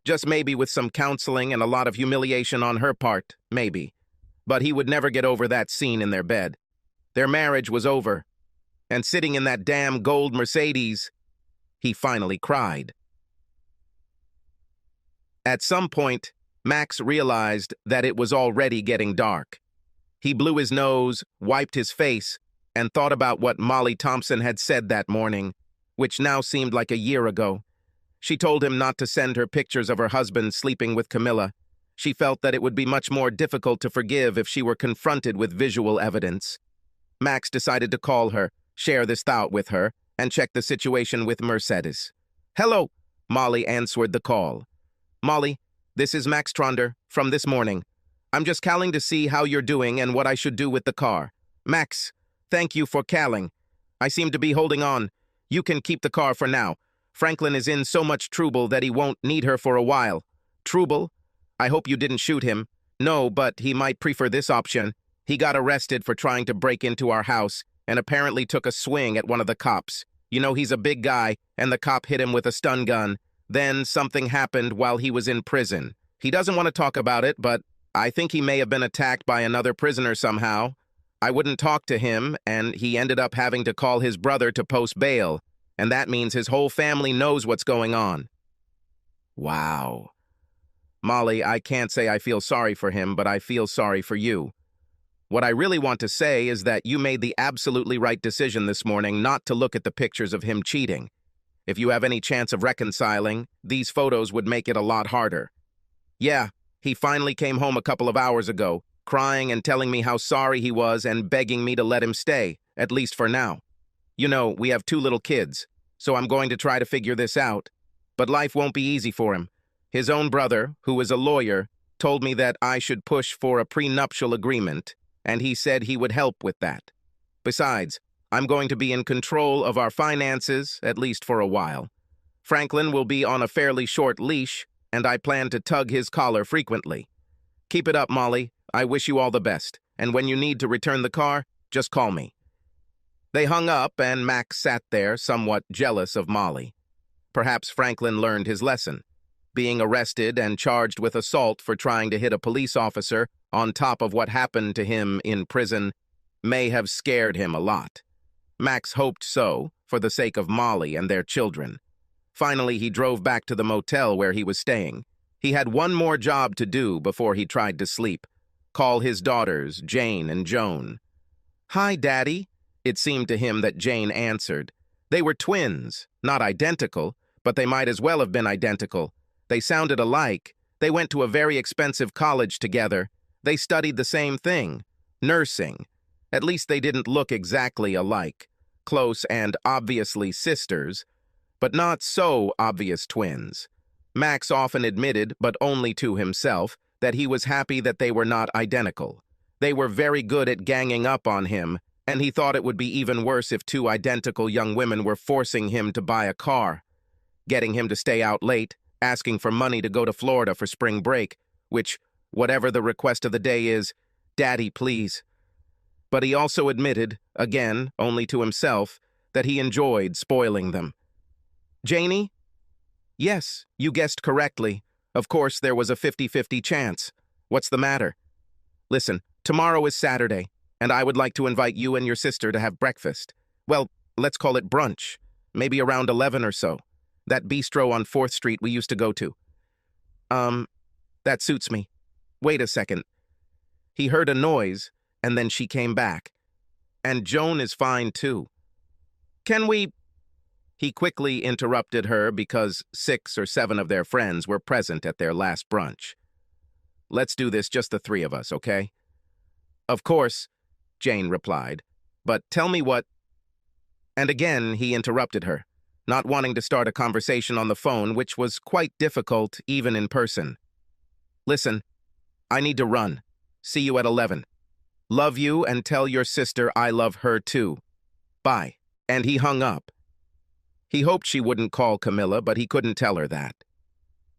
Speaker 1: Just maybe with some counseling and a lot of humiliation on her part, maybe. But he would never get over that scene in their bed. Their marriage was over. And sitting in that damn gold Mercedes, he finally cried. At some point, Max realized that it was already getting dark. He blew his nose, wiped his face, and thought about what Molly Thompson had said that morning, which now seemed like a year ago. She told him not to send her pictures of her husband sleeping with Camilla. She felt that it would be much more difficult to forgive if she were confronted with visual evidence. Max decided to call her, share this thought with her, and check the situation with Mercedes. "Hello," Molly answered the call. "Molly, this is Max Tronder, from this morning. I'm just calling to see how you're doing and what I should do with the car. Max, thank you for calling. I seem to be holding on. You can keep the car for now. Franklin is in so much trouble that he won't need her for a while." "Trouble? I hope you didn't shoot him." "No, but he might prefer this option. He got arrested for trying to break into our house and apparently took a swing at one of the cops. You know, he's a big guy, and the cop hit him with a stun gun. Then something happened while he was in prison. He doesn't want to talk about it, but I think he may have been attacked by another prisoner somehow. I wouldn't talk to him, and he ended up having to call his brother to post bail, and that means his whole family knows what's going on." Wow. Molly, I can't say I feel sorry for him, but I feel sorry for you. What I really want to say is that you made the absolutely right decision this morning not to look at the pictures of him cheating. If you have any chance of reconciling, these photos would make it a lot harder. Yeah, he finally came home a couple of hours ago, crying and telling me how sorry he was and begging me to let him stay, at least for now. You know, we have 2 little kids, so I'm going to try to figure this out. But life won't be easy for him. His own brother, who is a lawyer, told me that I should push for a prenuptial agreement, and he said he would help with that. Besides, I'm going to be in control of our finances, at least for a while. Franklin will be on a fairly short leash, and I plan to tug his collar frequently. Keep it up, Molly. I wish you all the best, and when you need to return the car, just call me. They hung up, and Max sat there, somewhat jealous of Molly. Perhaps Franklin learned his lesson. Being arrested and charged with assault for trying to hit a police officer on top of what happened to him in prison may have scared him a lot. Max hoped so, for the sake of Molly and their children. Finally, he drove back to the motel where he was staying. He had one more job to do before he tried to sleep. Call his daughters, Jane and Joan. "Hi, Daddy." It seemed to him that Jane answered. They were twins, not identical, but they might as well have been identical. They sounded alike. They went to a very expensive college together. They studied the same thing, nursing. At least they didn't look exactly alike. Close and obviously sisters, but not so obvious twins. Max often admitted, but only to himself, that he was happy that they were not identical. They were very good at ganging up on him, and he thought it would be even worse if 2 identical young women were forcing him to buy a car, getting him to stay out late, asking for money to go to Florida for spring break, which, whatever the request of the day is, "Daddy, please." But he also admitted, again, only to himself, that he enjoyed spoiling them. "Janie?" "Yes, you guessed correctly. Of course, there was a 50-50 chance. What's the matter?" "Listen, tomorrow is Saturday, and I would like to invite you and your sister to have breakfast. Well, let's call it brunch, maybe around 11 or so. That bistro on 4th Street we used to go to." That suits me. Wait a second." He heard a noise, and then she came back. "And Joan is fine, too. Can we—" He quickly interrupted her because 6 or 7 of their friends were present at their last brunch. "Let's do this, just the 3 of us, okay?" "Of course," Jane replied. "But tell me what—" And again he interrupted her, not wanting to start a conversation on the phone, which was quite difficult even in person. "Listen, I need to run. See you at 11. Love you, and tell your sister I love her too. Bye." And he hung up. He hoped she wouldn't call Camilla, but he couldn't tell her that.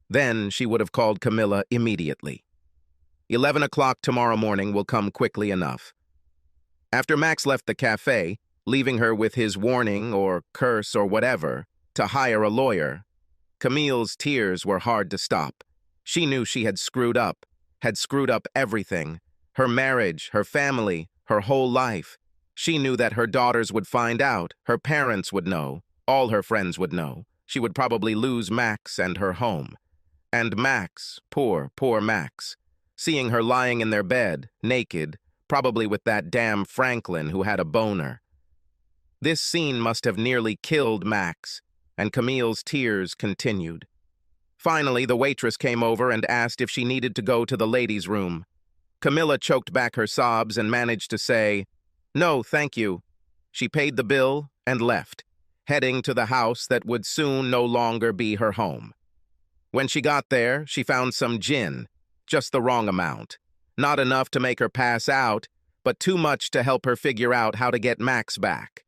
Speaker 1: Then she would have called Camilla immediately. 11 o'clock tomorrow morning will come quickly enough. After Max left the cafe, leaving her with his warning or curse or whatever to hire a lawyer, Camille's tears were hard to stop. She knew she had screwed up everything. Her marriage, her family, her whole life. She knew that her daughters would find out, her parents would know, all her friends would know. She would probably lose Max and her home. And Max, poor Max, seeing her lying in their bed, naked, probably with that damn Franklin who had a boner. This scene must have nearly killed Max, and Camille's tears continued. Finally, the waitress came over and asked if she needed to go to the ladies' room. Camilla choked back her sobs and managed to say, "No, thank you." She paid the bill and left, heading to the house that would soon no longer be her home. When she got there, she found some gin, just the wrong amount. Not enough to make her pass out, but too much to help her figure out how to get Max back.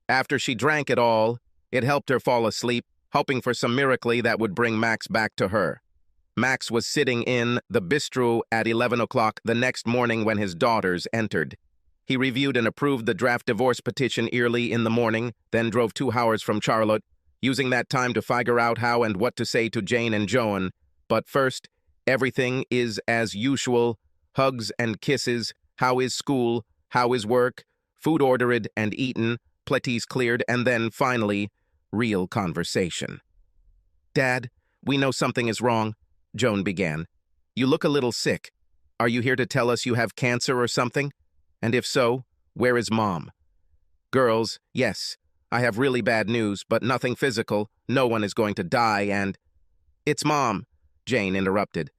Speaker 1: After she drank it all, it helped her fall asleep, hoping for some miracle that would bring Max back to her. Max was sitting in the bistro at 11 o'clock the next morning when his daughters entered. He reviewed and approved the draft divorce petition early in the morning, then drove 2 hours from Charlotte, using that time to figure out how and what to say to Jane and Joan. But first, everything is as usual. Hugs and kisses, how is school, how is work, food ordered and eaten, plates cleared, and then, finally, real conversation. "Dad, we know something is wrong," Joan began. "You look a little sick. Are you here to tell us you have cancer or something? And if so, where is Mom?" "Girls, yes, I have really bad news, but nothing physical. No one is going to die and—" "It's Mom," Jane interrupted.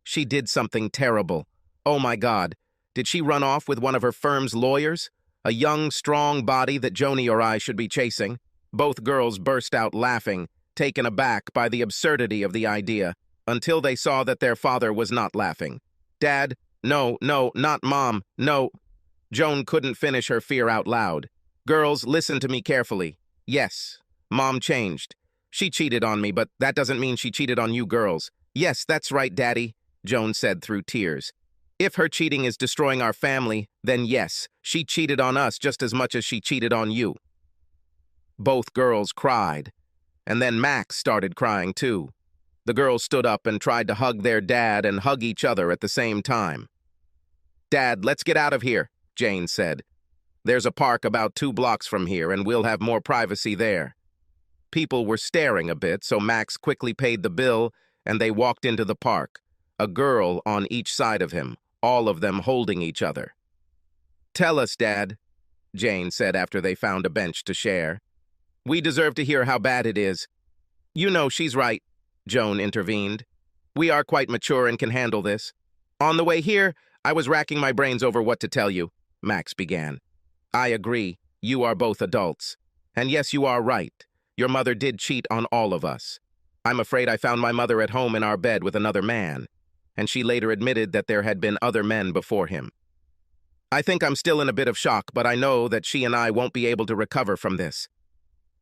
Speaker 1: "She did something terrible. Oh my God, did she run off with one of her firm's lawyers? A young, strong body that Joni or I should be chasing?" Both girls burst out laughing, taken aback by the absurdity of the idea, until they saw that their father was not laughing. "Dad, no, not Mom, no." Joan couldn't finish her fear out loud. "Girls, listen to me carefully. Yes, Mom changed. She cheated on me, but that doesn't mean she cheated on you girls." "Yes, that's right, Daddy," Joan said through tears. "If her cheating is destroying our family, then yes, she cheated on us just as much as she cheated on you." Both girls cried, and then Max started crying too. The girls stood up and tried to hug their dad and hug each other at the same time. "Dad, let's get out of here," Jane said. "There's a park about 2 blocks from here, and we'll have more privacy there." People were staring a bit, so Max quickly paid the bill, and they walked into the park, a girl on each side of him, all of them holding each other. "Tell us, Dad," Jane said after they found a bench to share. "We deserve to hear how bad it is." "You know she's right," Joan intervened. "We are quite mature and can handle this. On the way here, I was racking my brains over what to tell you," Max began. "I agree. You are both adults. And yes, you are right. Your mother did cheat on all of us. I'm afraid I found my mother at home in our bed with another man, and she later admitted that there had been other men before him. I think I'm still in a bit of shock, but I know that she and I won't be able to recover from this.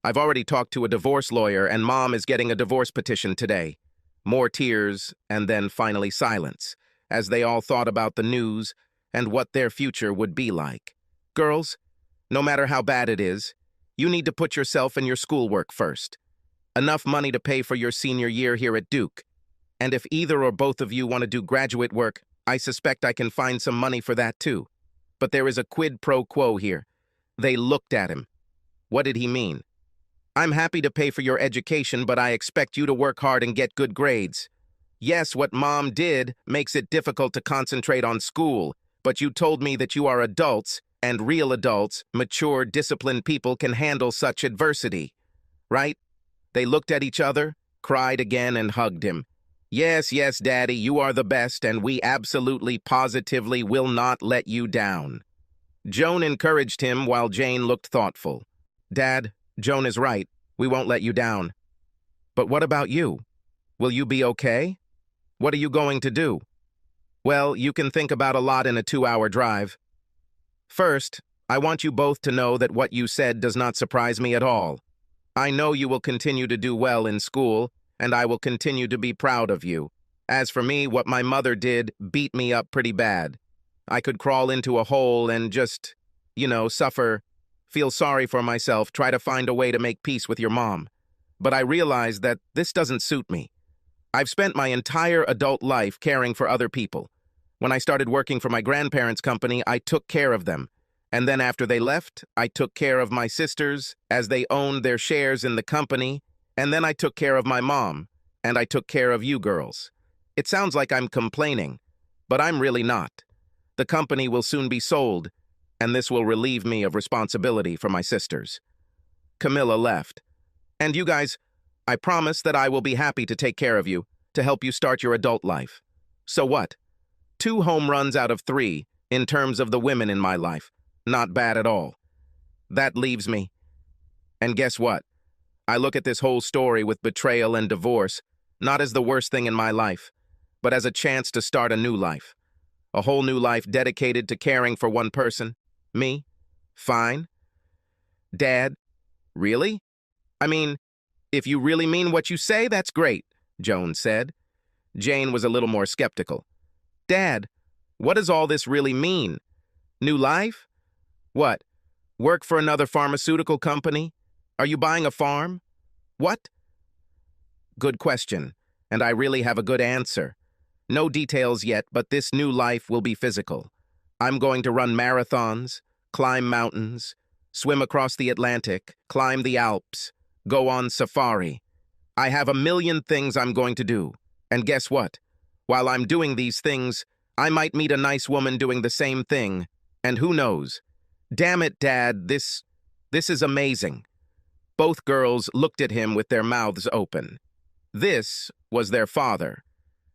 Speaker 1: I've already talked to a divorce lawyer, and Mom is getting a divorce petition today." More tears, and then finally silence, as they all thought about the news and what their future would be like. "Girls, no matter how bad it is, you need to put yourself and your schoolwork first. Enough money to pay for your senior year here at Duke. And if either or both of you want to do graduate work, I suspect I can find some money for that too. But there is a quid pro quo here." They looked at him. What did he mean? "I'm happy to pay for your education, but I expect you to work hard and get good grades. Yes, what Mom did makes it difficult to concentrate on school, but you told me that you are adults, and real adults, mature, disciplined people can handle such adversity. Right?" They looked at each other, cried again, and hugged him. "Yes, yes, Daddy, you are the best, and we absolutely, positively will not let you down." Joan encouraged him while Jane looked thoughtful. "Dad, Joan is right. We won't let you down. But what about you? Will you be okay? What are you going to do?" "Well, you can think about a lot in a 2-hour drive. First, I want you both to know that what you said does not surprise me at all. I know you will continue to do well in school, and I will continue to be proud of you. As for me, what my mother did beat me up pretty bad. I could crawl into a hole and just, suffer, feel sorry for myself, try to find a way to make peace with your mom. But I realized that this doesn't suit me. I've spent my entire adult life caring for other people. When I started working for my grandparents' company, I took care of them. And then after they left, I took care of my sisters as they owned their shares in the company. And then I took care of my mom, and I took care of you girls. It sounds like I'm complaining, but I'm really not. The company will soon be sold, and this will relieve me of responsibility for my sisters." Camilla left. "And you guys, I promise that I will be happy to take care of you, to help you start your adult life. So what? 2 home runs out of 3 in terms of the women in my life. Not bad at all. That leaves me. And guess what? I look at this whole story with betrayal and divorce, not as the worst thing in my life, but as a chance to start a new life. A whole new life dedicated to caring for one person. Me? Fine. Dad? Really? I mean, if you really mean what you say, that's great," Joan said. Jane was a little more skeptical. "Dad, what does all this really mean? New life? What? Work for another pharmaceutical company? Are you buying a farm? What?" "Good question, and I really have a good answer. No details yet, but this new life will be physical. I'm going to run marathons, climb mountains, swim across the Atlantic, climb the Alps, go on safari. I have a million things I'm going to do. And guess what? While I'm doing these things, I might meet a nice woman doing the same thing. And who knows? Damn it, Dad, this is amazing. Both girls looked at him with their mouths open. This was their father,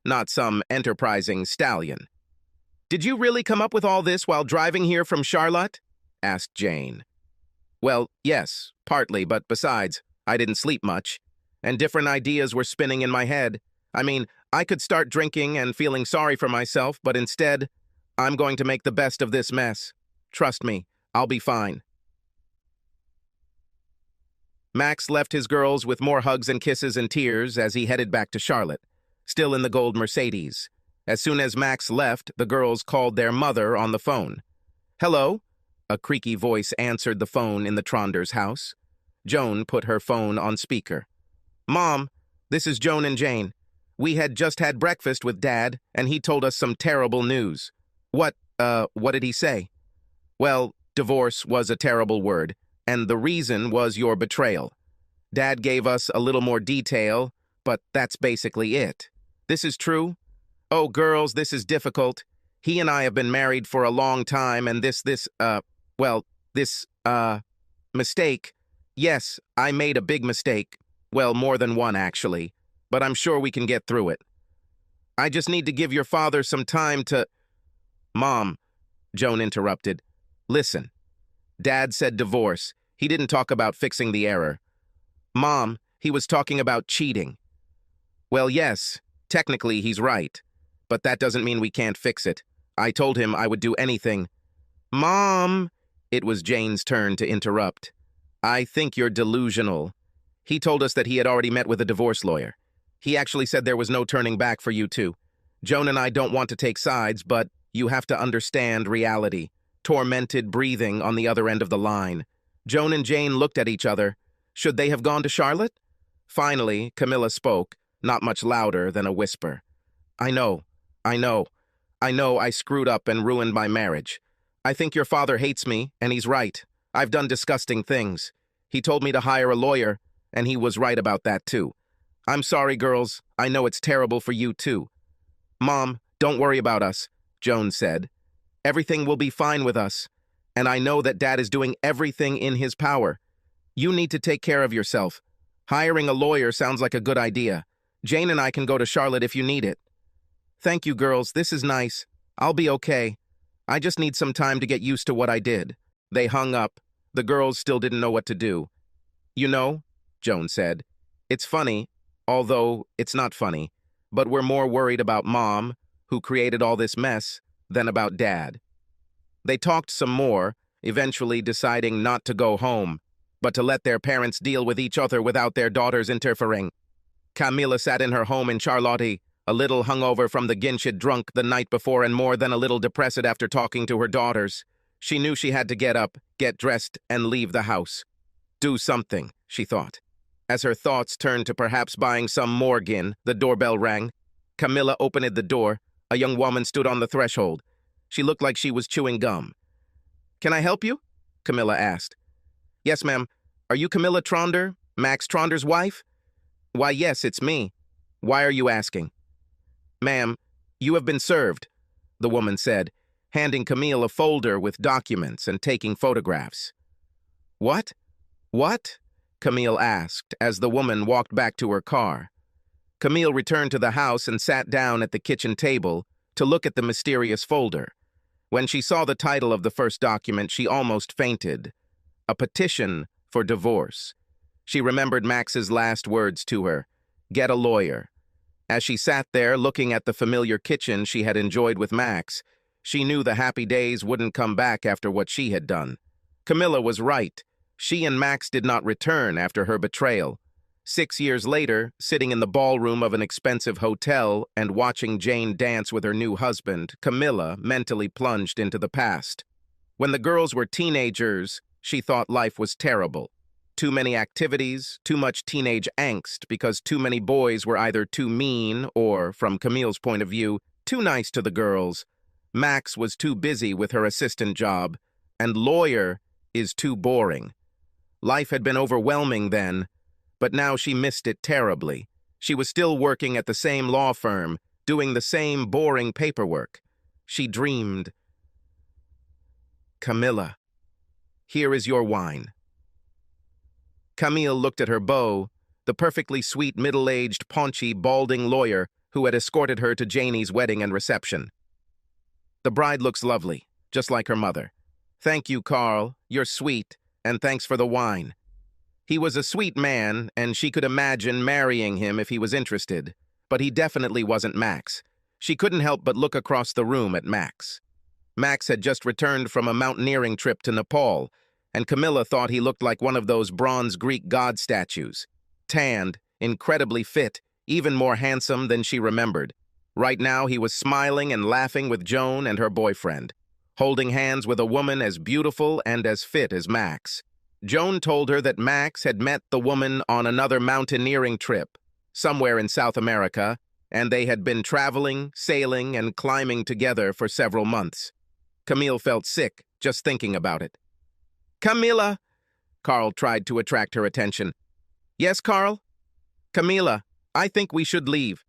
Speaker 1: not some enterprising stallion. "Did you really come up with all this while driving here from Charlotte?" asked Jane. "Well, yes, partly, but besides, I didn't sleep much, and different ideas were spinning in my head. I mean, I could start drinking and feeling sorry for myself, but instead, I'm going to make the best of this mess. Trust me, I'll be fine." Max left his girls with more hugs and kisses and tears as he headed back to Charlotte, still in the gold Mercedes. As soon as Max left, the girls called their mother on the phone. "Hello?" A creaky voice answered the phone in the Tronders' house. Joan put her phone on speaker. "Mom, this is Joan and Jane. We had just had breakfast with Dad, and he told us some terrible news." What did he say?" "Well, divorce was a terrible word, and the reason was your betrayal. Dad gave us a little more detail, but that's basically it. This is true? Oh, girls, this is difficult. He and I have been married for a long time, and this mistake. Yes, I made a big mistake. Well, more than one, actually. But I'm sure we can get through it. I just need to give your father some time to—" "Mom," Joan interrupted. "Listen. Dad said divorce. He didn't talk about fixing the error." "Mom, he was talking about cheating." "Well, yes, technically he's right. But that doesn't mean we can't fix it. I told him I would do anything." "Mom!" It was Jane's turn to interrupt. "I think you're delusional. He told us that he had already met with a divorce lawyer. He actually said there was no turning back for you two. Joan and I don't want to take sides, but you have to understand reality. Tormented breathing on the other end of the line." Joan and Jane looked at each other. Should they have gone to Charlotte? Finally, Camilla spoke, not much louder than a whisper. I know I screwed up and ruined my marriage. I think your father hates me, and he's right. I've done disgusting things. He told me to hire a lawyer, and he was right about that too. I'm sorry, girls. I know it's terrible for you too." "Mom, don't worry about us," Joan said. "Everything will be fine with us, and I know that Dad is doing everything in his power. You need to take care of yourself. Hiring a lawyer sounds like a good idea. Jane and I can go to Charlotte if you need it." "Thank you, girls. This is nice. I'll be okay. I just need some time to get used to what I did." They hung up. The girls still didn't know what to do. "You know," Joan said, "it's funny, although it's not funny, but we're more worried about Mom, who created all this mess, than about Dad." They talked some more, eventually deciding not to go home, but to let their parents deal with each other without their daughters interfering. Camilla sat in her home in Charlotte, a little hungover from the gin she'd drunk the night before and more than a little depressed after talking to her daughters. She knew she had to get up, get dressed, and leave the house. Do something, she thought. As her thoughts turned to perhaps buying some more gin, the doorbell rang. Camilla opened the door. A young woman stood on the threshold. She looked like she was chewing gum. "Can I help you?" Camilla asked. "Yes, ma'am. Are you Camilla Tronder, Max Tronder's wife?" "Why, yes, it's me. Why are you asking?" "Ma'am, you have been served," the woman said, handing Camille a folder with documents and taking photographs. "What? What?" Camille asked as the woman walked back to her car. Camille returned to the house and sat down at the kitchen table to look at the mysterious folder. When she saw the title of the first document, she almost fainted. A petition for divorce. She remembered Max's last words to her, "Get a lawyer." As she sat there looking at the familiar kitchen she had enjoyed with Max, she knew the happy days wouldn't come back after what she had done. Camilla was right. She and Max did not return after her betrayal. 6 years later, sitting in the ballroom of an expensive hotel and watching Jane dance with her new husband, Camilla mentally plunged into the past. When the girls were teenagers, she thought life was terrible. Too many activities, too much teenage angst because too many boys were either too mean or, from Camille's point of view, too nice to the girls. Max was too busy with her assistant job, and lawyer is too boring. Life had been overwhelming then, but now she missed it terribly. She was still working at the same law firm, doing the same boring paperwork. She dreamed. Camilla, here is your wine. Camille looked at her beau, the perfectly sweet middle-aged, paunchy, balding lawyer who had escorted her to Janie's wedding and reception. The bride looks lovely, just like her mother. Thank you, Carl, you're sweet, and thanks for the wine. He was a sweet man, and she could imagine marrying him if he was interested, but he definitely wasn't Max. She couldn't help but look across the room at Max. Max had just returned from a mountaineering trip to Nepal, and Camilla thought he looked like one of those bronze Greek god statues. Tanned, incredibly fit, even more handsome than she remembered. Right now he was smiling and laughing with Joan and her boyfriend, holding hands with a woman as beautiful and as fit as Max. Joan told her that Max had met the woman on another mountaineering trip, somewhere in South America, and they had been traveling, sailing, and climbing together for several months. Camille felt sick just thinking about it. Camilla! Carl tried to attract her attention. Yes, Carl? Camilla, I think we should leave.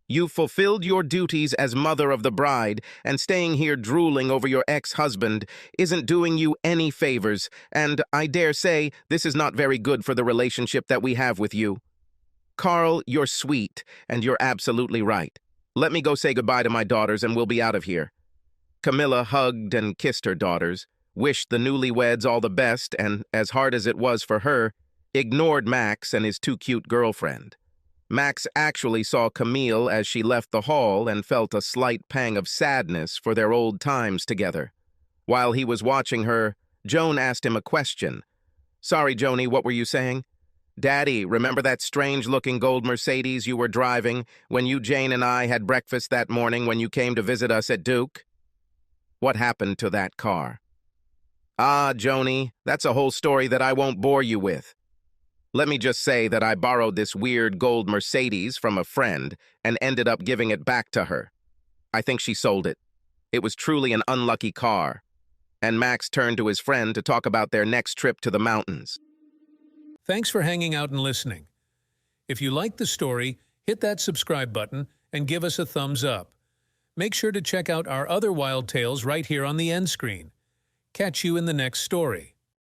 Speaker 1: You've fulfilled your duties as mother of the bride, and staying here drooling over your ex-husband isn't doing you any favors, and I dare say this is not very good for the relationship that we have with you. Carl, you're sweet, and you're absolutely right. Let me go say goodbye to my daughters, and we'll be out of here. Camilla hugged and kissed her daughters, wished the newlyweds all the best, and, as hard as it was for her, ignored Max and his too-cute girlfriend. Max actually saw Camille as she left the hall and felt a slight pang of sadness for their old times together. While he was watching her, Joan asked him a question. Sorry, Joni, what were you saying? Daddy, remember that strange-looking gold Mercedes you were driving when you, Jane, and I had breakfast that morning when you came to visit us at Duke? What happened to that car? Ah, Joni, that's a whole story that I won't bore you with. Let me just say that I borrowed this weird gold Mercedes from a friend and ended up giving it back to her. I think she sold it. It was truly an unlucky car. And Max turned to his friend to talk about their next trip to the mountains.
Speaker 2: Thanks for hanging out and listening. If you liked the story, hit that subscribe button and give us a thumbs up. Make sure to check out our other wild tales right here on the end screen. Catch you in the next story.